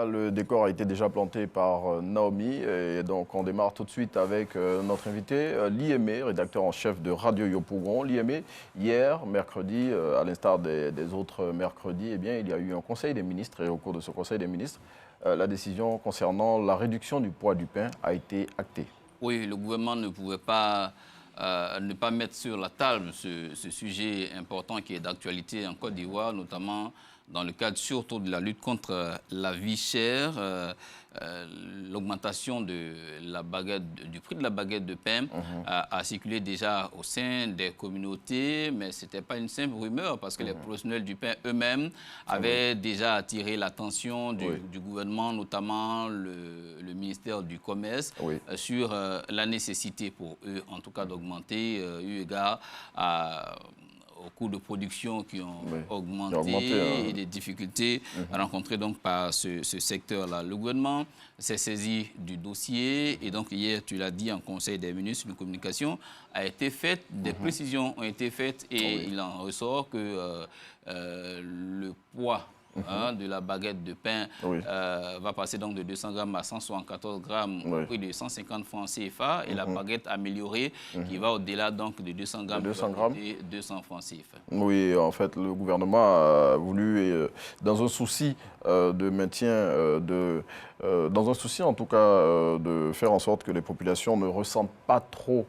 le décor a été déjà planté par Naomi. Et donc, on démarre tout de suite avec notre invité, Liémé, rédacteur en chef de Radio Yopougon. Liémé, hier, mercredi, à l'instar des autres mercredis, eh bien, il y a eu un conseil des ministres. Et au cours de ce conseil des ministres, la décision concernant la réduction du poids du pain a été actée. Oui, le gouvernement ne pouvait pas ne pas mettre sur la table ce sujet important qui est d'actualité en Côte d'Ivoire, notamment dans le cadre surtout de la lutte contre la vie chère, l'augmentation du prix de la baguette de pain a circulé déjà au sein des communautés, mais ce n'était pas une simple rumeur parce que les professionnels du pain eux-mêmes avaient déjà attiré l'attention du gouvernement, notamment le ministère du Commerce, sur la nécessité pour eux, en tout cas, d'augmenter, eu égard aux coûts de production qui ont augmenté et les difficultés rencontrées donc par ce secteur-là. Le gouvernement s'est saisi du dossier et donc hier, tu l'as dit, en Conseil des ministres, une communication a été faite, des précisions ont été faites et il en ressort que le poids de la baguette de pain va passer donc de 200 grammes à 174 grammes au prix de 150 francs CFA et la baguette améliorée qui va au-delà donc de 200 grammes et 200 francs CFA. Oui, en fait, le gouvernement a voulu, dans un souci de maintien, dans un souci en tout cas de faire en sorte que les populations ne ressentent pas trop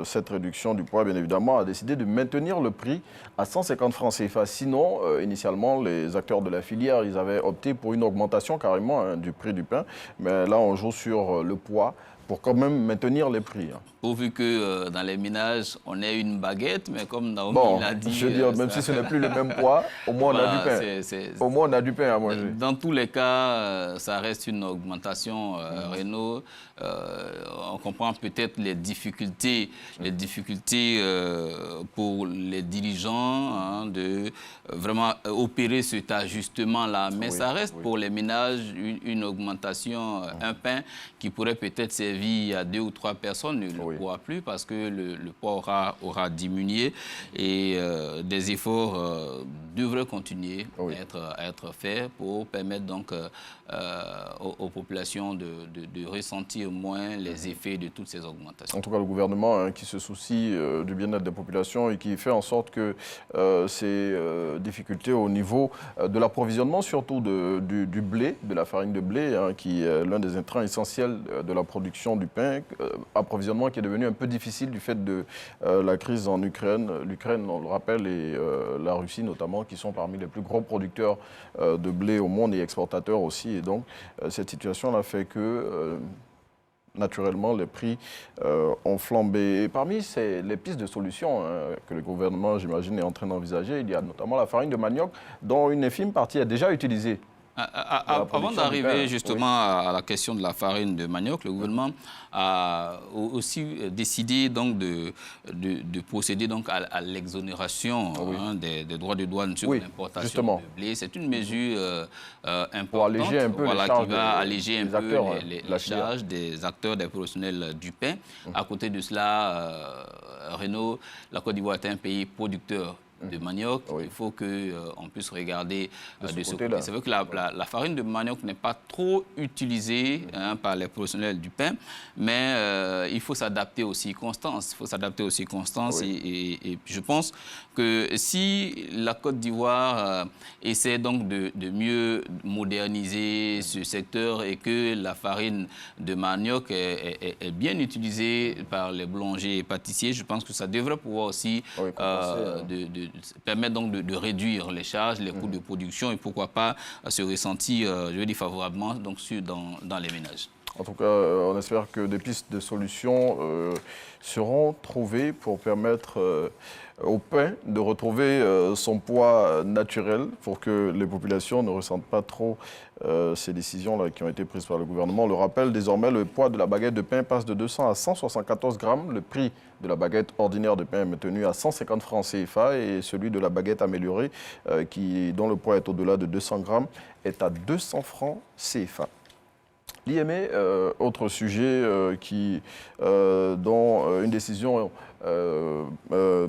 cette réduction du poids, bien évidemment, a décidé de maintenir le prix à 150 francs CFA. Sinon, initialement, les acteurs de la filière, ils avaient opté pour une augmentation carrément du prix du pain. Mais là, on joue sur le poids pour quand même maintenir les prix. Pourvu que dans les ménages, on ait une baguette, mais comme Naomi l'a dit... Je veux dire, même si ce n'est plus le même poids, au moins on a du pain. Au moins on a du pain à manger. Dans tous les cas, ça reste une augmentation, Renaud. On comprend peut-être les difficultés pour les dirigeants de vraiment opérer cet ajustement-là. Mais ça reste pour les ménages une augmentation, un pain qui pourrait peut-être servir à 2 ou 3 personnes, ne le pourra plus parce que le poids aura diminué et des efforts devraient continuer à être faits pour permettre donc aux populations de ressentir moins les effets de toutes ces augmentations. En tout cas, le gouvernement qui se soucie du bien-être des populations et qui fait en sorte que ces difficultés au niveau de l'approvisionnement, surtout du blé, de la farine de blé, qui est l'un des intrants essentiels de la production du pain, approvisionnement qui est devenu un peu difficile du fait de la crise en Ukraine. L'Ukraine, on le rappelle, et la Russie notamment, qui sont parmi les plus gros producteurs de blé au monde et exportateurs aussi. Et donc, cette situation-là fait que naturellement, les prix ont flambé. Et parmi les pistes de solutions que le gouvernement, j'imagine, est en train d'envisager, il y a notamment la farine de manioc, dont une infime partie est déjà utilisée. Avant d'arriver justement à la question de la farine de manioc, le gouvernement a aussi décidé donc de procéder donc à l'exonération des droits de douane sur l'importation de blé. C'est une mesure importante pour alléger un peu qui va alléger un peu les charges des acteurs, des professionnels du pain. À côté de cela, Renaud, la Côte d'Ivoire est un pays producteur de manioc, il faut qu'on puisse regarder de ce côté. C'est vrai que la farine de manioc n'est pas trop utilisée par les professionnels du pain, mais il faut s'adapter aussi Constance. Il faut s'adapter aussi Constance et je pense que si la Côte d'Ivoire essaie donc de mieux moderniser ce secteur et que la farine de manioc est bien utilisée par les boulangers et pâtissiers, je pense que ça devrait pouvoir aussi permettre donc de réduire les charges, les coûts de production et pourquoi pas se ressentir, je veux dire, favorablement donc, dans les ménages. En tout cas, on espère que des pistes de solutions seront trouvées pour permettre au pain de retrouver son poids naturel pour que les populations ne ressentent pas trop ces décisions-là qui ont été prises par le gouvernement. On le rappelle, désormais, le poids de la baguette de pain passe de 200 à 174 grammes. Le prix de la baguette ordinaire de pain est maintenu à 150 francs CFA et celui de la baguette améliorée, dont le poids est au-delà de 200 grammes, est à 200 francs CFA. Liémé, autre sujet dont une décision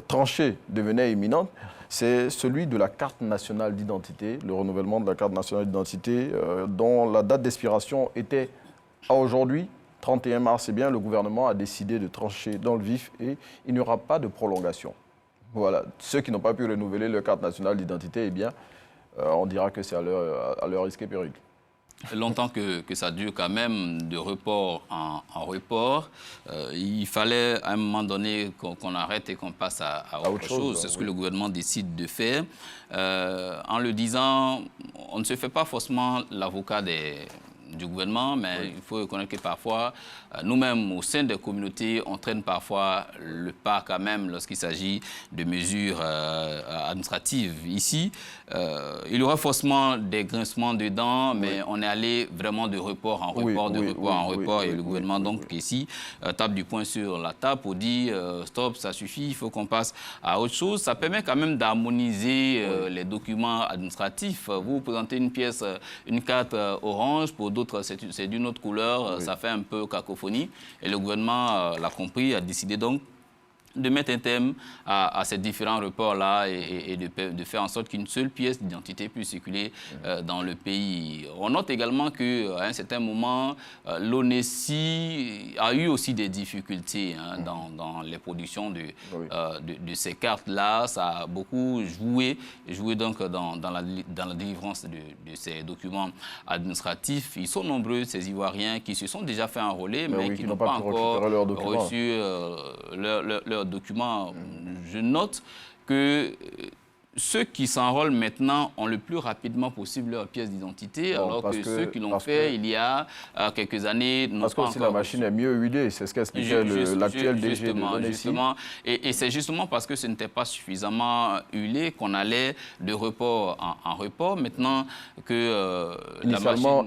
tranchée devenait imminente, c'est celui de la carte nationale d'identité, le renouvellement de la carte nationale d'identité, dont la date d'expiration était à aujourd'hui, 31 mars. Eh bien, le gouvernement a décidé de trancher dans le vif et il n'y aura pas de prolongation. Voilà, ceux qui n'ont pas pu renouveler leur carte nationale d'identité, eh bien, on dira que c'est à leur risque et péril. Longtemps que ça dure quand même, de report en report. Il fallait à un moment donné qu'on arrête et qu'on passe à autre chose. C'est ce que le gouvernement décide de faire. En le disant, on ne se fait pas forcément l'avocat du gouvernement, mais il faut reconnaître que parfois, nous-mêmes, au sein des communautés, on traîne parfois le pas quand même lorsqu'il s'agit de mesures administratives. Ici, il y aura forcément des grincements dedans, mais on est allé vraiment de report en report, et le gouvernement, donc, ici, tape du poing sur la table pour dire stop, ça suffit, il faut qu'on passe à autre chose. Ça permet quand même d'harmoniser les documents administratifs. Vous présentez une pièce, une carte orange, pour d'autres, c'est d'une autre couleur, ça fait un peu cacophonie. Et le gouvernement l'a compris, a décidé donc de mettre un terme à ces différents reports-là et de faire en sorte qu'une seule pièce d'identité puisse circuler dans le pays. On note également qu'à un certain moment, l'ONESI a eu aussi des difficultés dans les productions de ces cartes-là. Ça a beaucoup joué donc dans la délivrance de ces documents administratifs. Ils sont nombreux, ces Ivoiriens, qui se sont déjà fait enrôler, mais qui n'ont pas encore reçu leurs documents. Je note que ceux qui s'enrôlent maintenant ont le plus rapidement possible leur pièce d'identité, alors que ceux qui l'ont fait il y a quelques années n'ont pas encore... Parce que la machine est mieux huilée, c'est ce qu'expliquait l'actuel DG de l'ONESI. Justement, et c'est justement parce que ce n'était pas suffisamment huilé qu'on allait de report en report. Maintenant que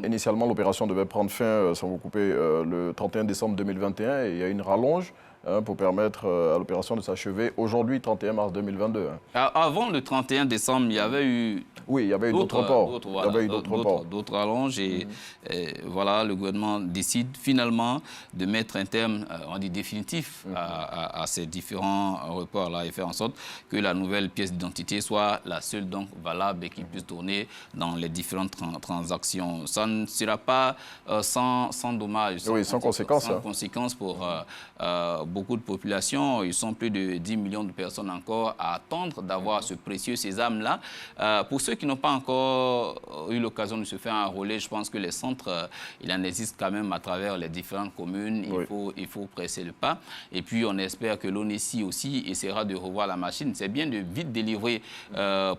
Initialement, l'opération devait prendre fin, sans vous couper, le 31 décembre 2021, et il y a une rallonge pour permettre à l'opération de s'achever aujourd'hui, 31 mars 2022. Avant le 31 décembre, il y avait eu... Oui, il y avait eu d'autres reports. D'autres rallonges et voilà, le gouvernement décide finalement de mettre un terme, on dit définitif, à ces différents reports-là et faire en sorte que la nouvelle pièce d'identité soit la seule donc valable et qui puisse tourner dans les différentes transactions. Ça ne sera pas sans dommage, sans conséquences. Sans conséquences pour beaucoup de populations. Ils sont plus de 10 millions de personnes encore à attendre d'avoir ce précieux sésame-là. Pour ceux qui n'ont pas encore eu l'occasion de se faire enrôler, je pense que les centres, il en existe quand même à travers les différentes communes. Il faut presser le pas. Et puis, on espère que l'ONESI aussi essaiera de revoir la machine. C'est bien de vite délivrer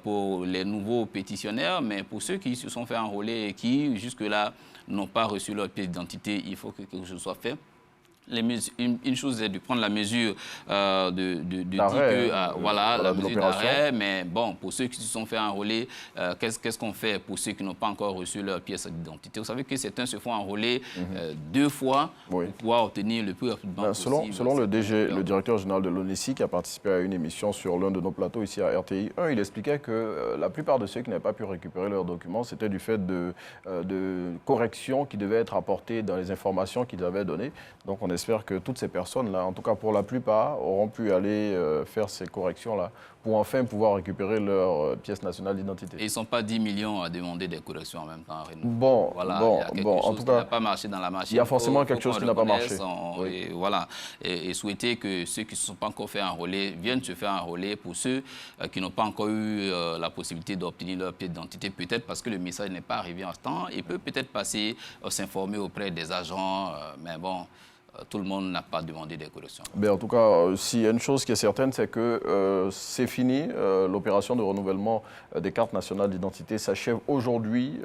pour les nouveaux pétitionnaires, mais pour ceux qui se sont fait enrôler et qui, jusque-là, n'ont pas reçu leur pièce d'identité, il faut que quelque chose soit fait. Une chose est de prendre la mesure la mesure d'arrêt, mais bon, pour ceux qui se sont fait enrôler, qu'est-ce qu'on fait pour ceux qui n'ont pas encore reçu leur pièce d'identité? Vous savez que certains se font enrôler 2 fois pour pouvoir obtenir le plus rapidement possible. Selon le DG, le directeur général de l'ONESI, qui a participé à une émission sur l'un de nos plateaux ici à RTI 1, il expliquait que la plupart de ceux qui n'avaient pas pu récupérer leurs documents, c'était du fait de corrections qui devaient être apportées dans les informations qu'ils avaient données. Donc on espère que toutes ces personnes-là, en tout cas pour la plupart, auront pu aller faire ces corrections-là pour enfin pouvoir récupérer leur pièce nationale d'identité. Et ils ne sont pas 10 millions à demander des corrections en même temps, Renaud. Bon, en tout cas, qui n'a pas marché dans la machine. Il y a forcément quelque chose qui n'a pas marché. Et voilà. Et souhaiter que ceux qui ne se sont pas encore fait enrôler viennent se faire enrôler. Pour ceux qui n'ont pas encore eu la possibilité d'obtenir leur pièce d'identité, peut-être parce que le message n'est pas arrivé en temps, il peut peut-être passer s'informer auprès des agents, mais bon... Tout le monde n'a pas demandé des corrections. En tout cas, s'il y a une chose qui est certaine, c'est que c'est fini. L'opération de renouvellement des cartes nationales d'identité s'achève aujourd'hui,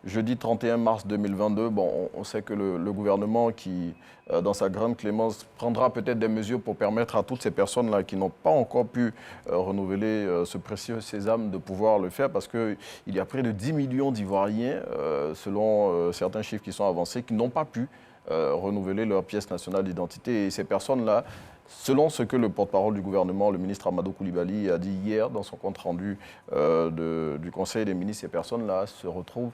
jeudi 31 mars 2022. Bon, on sait que le gouvernement qui, dans sa grande clémence, prendra peut-être des mesures pour permettre à toutes ces personnes-là qui n'ont pas encore pu renouveler ce précieux sésame de pouvoir le faire, parce qu'il y a près de 10 millions d'Ivoiriens, selon certains chiffres qui sont avancés, qui n'ont pas pu renouveler leur pièce nationale d'identité. Et ces personnes-là, selon ce que le porte-parole du gouvernement, le ministre Amadou Koulibaly, a dit hier dans son compte-rendu du Conseil des ministres, ces personnes-là se retrouvent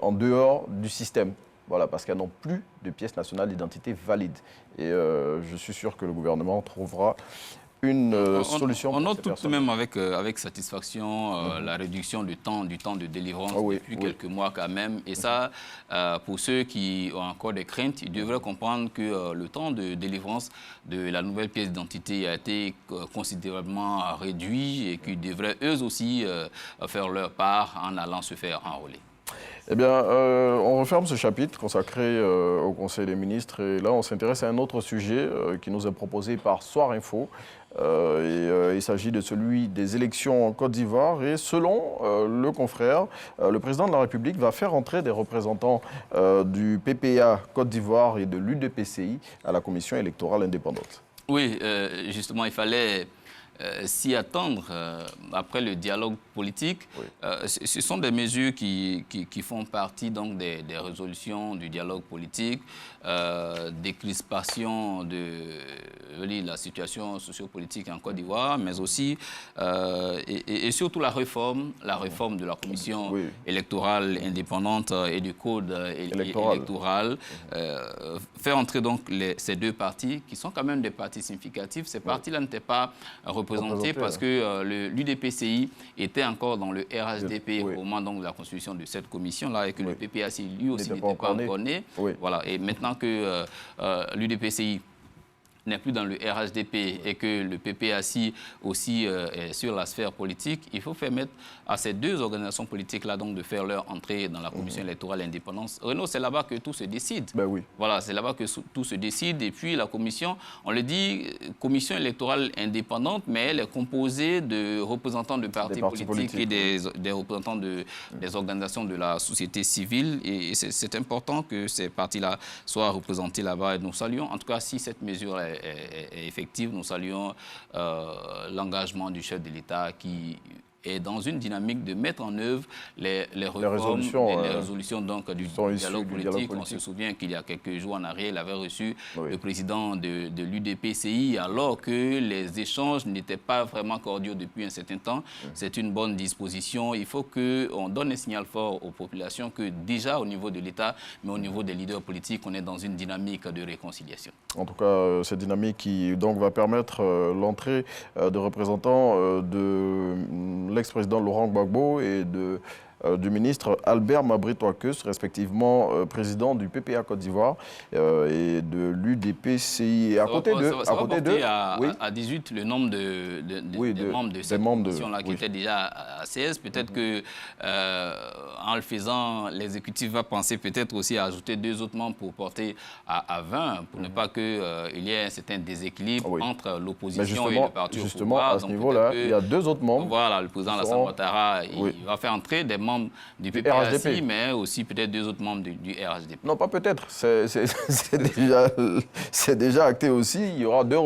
en dehors du système. Voilà, parce qu'elles n'ont plus de pièce nationale d'identité valide. Et je suis sûr que le gouvernement trouvera une solution pour On note ces tout de personnes. même avec satisfaction la réduction du temps de délivrance depuis quelques mois quand même. Et ça, pour ceux qui ont encore des craintes, ils devraient comprendre que le temps de délivrance de la nouvelle pièce d'identité a été considérablement réduit et qu'ils devraient eux aussi faire leur part en allant se faire enrôler. Eh bien, on referme ce chapitre consacré au Conseil des ministres et là, on s'intéresse à un autre sujet qui nous est proposé par Soir Info. Il s'agit de celui des élections en Côte d'Ivoire et selon le confrère, le président de la République va faire entrer des représentants du PPA Côte d'Ivoire et de l'UDPCI à la commission électorale indépendante. Oui, justement, il fallait s'y attendre après le dialogue politique. Ce sont des mesures qui font partie donc, des résolutions du dialogue politique, des crispations de la situation sociopolitique en Côte d'Ivoire, mais aussi et surtout la réforme de la commission électorale indépendante et du code électoral. Faire entrer donc ces deux partis, qui sont quand même des partis significatifs. Ces partis-là n'étaient pas représentés parce que l'UDPCI était encore dans le RHDP au moment donc, de la constitution de cette commission-là et que le PPAC lui aussi n'était pas encore né. Voilà. Et maintenant que l'UDPCI n'est plus dans le RHDP et que le PPAC aussi est sur la sphère politique, il faut permettre à ces deux organisations politiques-là donc de faire leur entrée dans la commission électorale indépendante. Renaud, c'est là-bas que tout se décide. Voilà, c'est là-bas que tout se décide. Et puis la commission, on le dit, commission électorale indépendante, mais elle est composée de représentants de partis politiques et des représentants des organisations de la société civile. Et c'est important que ces partis-là soient représentés là-bas. Et nous saluons, en tout cas, si cette mesure est effective, nous saluons l'engagement du chef de l'État qui est dans une dynamique de mettre en œuvre les résolutions donc, du dialogue politique. On se souvient qu'il y a quelques jours en arrière, il avait reçu le président de l'UDPCI alors que les échanges n'étaient pas vraiment cordiaux depuis un certain temps. C'est une bonne disposition. Il faut qu'on donne un signal fort aux populations que déjà au niveau de l'État, mais au niveau des leaders politiques, on est dans une dynamique de réconciliation. En tout cas, cette dynamique qui donc, va permettre l'entrée de représentants de l'ex-président Laurent Gbagbo et du ministre Albert Mabry-Touakeus, respectivement président du PPA Côte d'Ivoire et de l'UDPCI. Et à côté d'eux, à 18 le nombre des membres de cette commission-là qui était déjà à 16. Peut-être que en le faisant, l'exécutif va penser peut-être aussi à ajouter 2 autres membres pour porter à 20, pour ne pas qu'il y ait un certain déséquilibre entre l'opposition et le parti au pouvoir. Justement, à ce niveau-là, il y a 2 autres membres. Voilà, le président Alassane Ouattara, il va faire entrer des membres du PPAC, mais aussi peut-être 2 autres membres du RHDP. Non, pas peut-être. C'est déjà acté aussi. Il y aura 2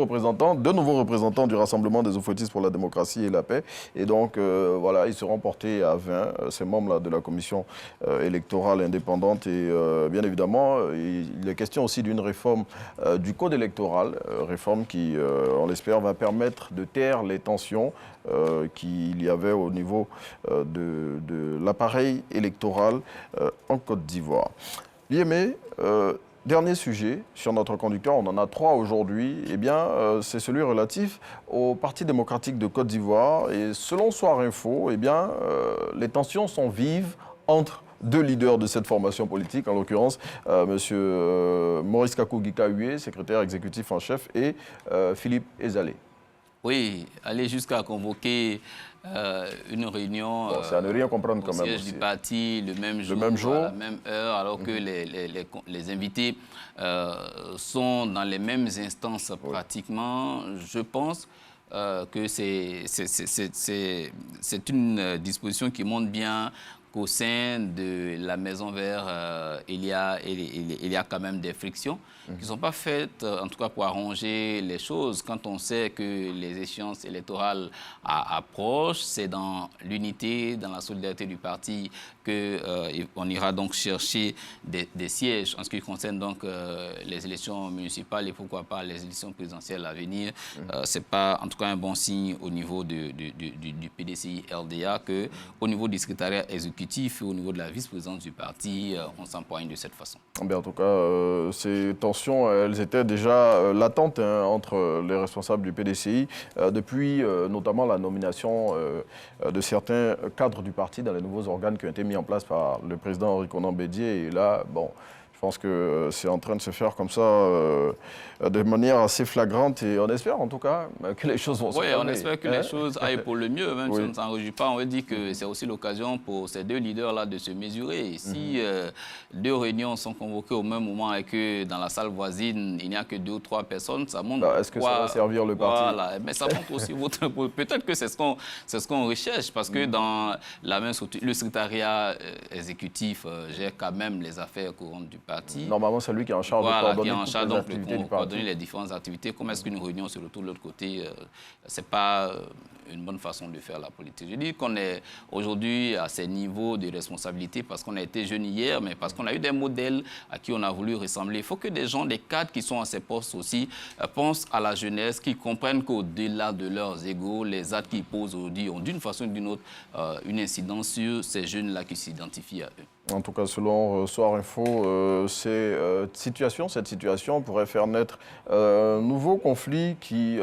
nouveaux représentants du Rassemblement des Oufouettistes pour la démocratie et la paix. Et donc, voilà, ils seront portés à 20, ces membres-là de la commission électorale indépendante. Et bien évidemment, il est question aussi d'une réforme du code électoral, réforme qui, on l'espère, va permettre de taire les tensions qu'il y avait au niveau de l'appareil électoral en Côte d'Ivoire. Liémé, dernier sujet sur notre conducteur, on en a 3 aujourd'hui, eh bien, c'est celui relatif au Parti démocratique de Côte d'Ivoire. Et selon Soir Info, eh bien, les tensions sont vives entre 2 leaders de cette formation politique, en l'occurrence M. Maurice Kakou-Gikaoué, secrétaire exécutif en chef, et Philippe Ezalé. Oui, aller jusqu'à convoquer une réunion c'est à ne rien comprendre quand au même siège aussi. du parti le même jour, à la même heure, alors que les invités sont dans les mêmes instances pratiquement. Je pense que c'est une disposition qui montre bien qu'au sein de la Maison Verte, il y a quand même des frictions qui ne sont pas faites, en tout cas pour arranger les choses. Quand on sait que les échéances électorales approchent, c'est dans l'unité, dans la solidarité du parti qu'on ira donc chercher des sièges en ce qui concerne donc les élections municipales et pourquoi pas les élections présidentielles à venir. Ce n'est pas en tout cas un bon signe au niveau du PDCI-RDA qu'au niveau du secrétariat exécutif l'exécutif et au niveau de la vice-présidence du parti, on s'empoigne de cette façon. En tout cas, ces tensions, elles étaient déjà latentes entre les responsables du PDCI depuis notamment la nomination de certains cadres du parti dans les nouveaux organes qui ont été mis en place par le président Henri Konan Bédié. Et là, bon, je pense que c'est en train de se faire comme ça de manière assez flagrante et on espère en tout cas que les choses vont se calmer. Oui, on espère que les choses aillent pour le mieux, même si on ne s'en réjouit pas. On veut dire que c'est aussi l'occasion pour ces deux leaders-là de se mesurer. Si deux réunions sont convoquées au même moment et que dans la salle voisine, il n'y a que 2 ou 3 personnes, ça montre est-ce que ça va servir le parti? Voilà, mais ça montre aussi votre... Peut-être que c'est ce qu'on recherche, parce que dans la même structure, le secrétariat exécutif gère quand même les affaires courantes du parti. Normalement, c'est lui qui est en charge de coordonner toutes les activités du parti. Les différentes activités. Comment est-ce qu'une réunion se retrouve de l'autre côté, c'est pas une bonne façon de faire la politique. Je dis qu'on est aujourd'hui à ces niveaux de responsabilité parce qu'on a été jeunes hier, mais parce qu'on a eu des modèles à qui on a voulu ressembler. Il faut que des gens, des cadres qui sont à ces postes aussi, pensent à la jeunesse, qui comprennent qu'au-delà de leurs égos, les actes qu'ils posent aujourd'hui ont d'une façon ou d'une autre une incidence sur ces jeunes-là qui s'identifient à eux. En tout cas, selon Soir Info, cette situation pourrait faire naître un nouveau conflit qui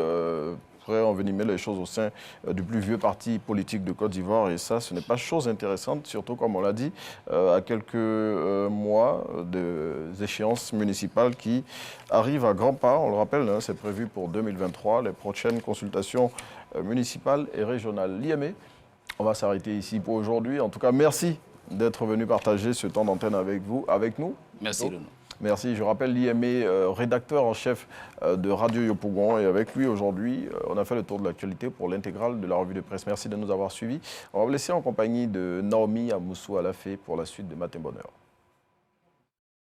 pourrait envenimer les choses au sein du plus vieux parti politique de Côte d'Ivoire. Et ça, ce n'est pas chose intéressante, surtout, comme on l'a dit, à quelques mois des échéances municipales qui arrivent à grands pas. On le rappelle, hein, c'est prévu pour 2023, les prochaines consultations municipales et régionales. Liamé, on va s'arrêter ici pour aujourd'hui. En tout cas, merci d'être venu partager ce temps d'antenne avec nous. Merci, Renaud. Merci. Je rappelle Liamé, rédacteur en chef de Radio Yopougon. Et avec lui, aujourd'hui, on a fait le tour de l'actualité pour l'intégrale de la revue de presse. Merci de nous avoir suivis. On va vous laisser en compagnie de Naomi Amoussou Alafé pour la suite de Matin Bonheur.